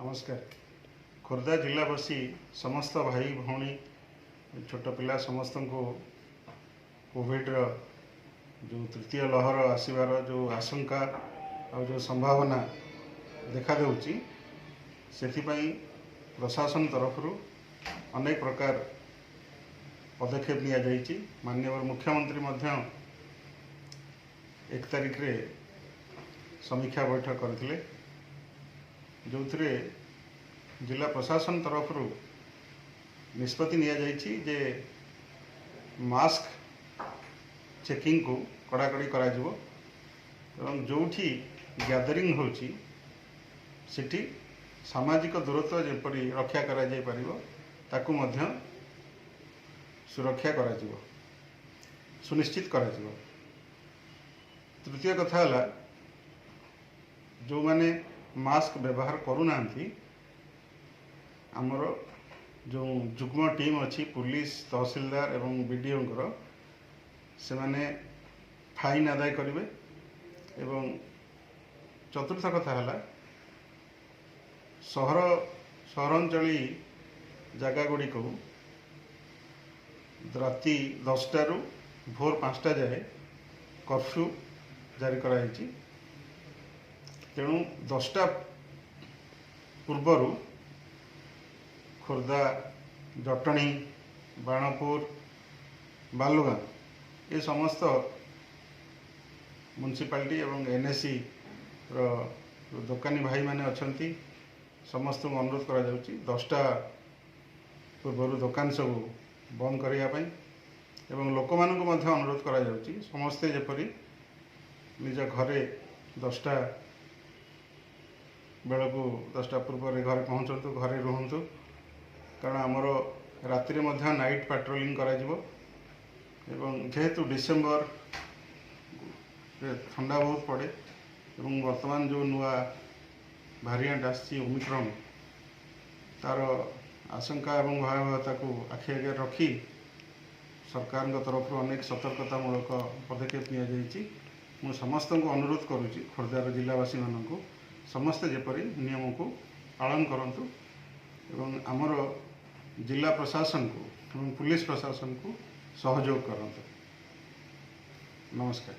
नमस्कार। खोर्धा जिलावासी समस्त भाई भौणी छोट पिला समस्त को कोविड जो तृतीय लहर आसबार जो आशंका और जो संभावना देखा देउची सेथिपाई प्रशासन तरफ अनेक प्रकार पदक्षेप निया जाइछि। माननीय मुख्यमंत्री मध्य 1 तारिख रे समीक्षा बैठक करथिले, जो जिला प्रशासन तरफ निष्पत्ति निया जाइछि जे मास्क चेकिंग को कड़ाकड़ी करा जिवो एवं जोठी गैदरिंग होची सेठी सामाजिक दूरत्व जेपरि रक्षा करा जाय परिबो ताकू मध्य सुरक्षा करा जिवो, सुनिश्चित करा जिवो। तृतीय कथा हला जो माने मास्क व्यवहार करूना आमर जो जुग्म टीम अच्छी पुलिस तहसीलदार एवं बीडीओ से माने फाइन आदाय करेंगे। एवं चतुर्थ कथा है सहरांचली जगह गुड़ी को राति 10टा रु भोर 5टा जाए कर्फ्यू जारी कराई। तेणु 10टा पूर्वर खोर्धा जटणी बाणपुर बालुगाँ ये समस्त म्युनिसिपालिटी एवं एनएससी दोकानी भाई माने अच्छी समस्त अनुरोध करा जाउची 10टा पूर्वर दुकान सब बंद करने एवं लोक मानक मध्य अनुरोध करा जाउची समस्ते जेपरि निज घरे 10टा बेलू 10टा पूर्व घर पहुँचतु, घरे रुहतु, कारण आमर राति में नाइट पेट्रोलिंग करा जिवो। एवं जेहेतु डिसेम्बर ठंडा बहुत पड़े एवं वर्तमान जो नुआ भारिएंट आसी ओमिक्रॉन तार आशंका एवं भयावहता को आखि आगे रखी सरकार तरफ अनेक सतर्कतामूलक पदक्षेप निया जाइछि। मु समस्त को अनुरोध करुच्ची खोर्धार जिलावासी मानक समस्ते जेपरी नियम को पालन करंतु एवं आमर जिला प्रशासन को एवं पुलिस प्रशासन को सहयोग करंतु। नमस्कार।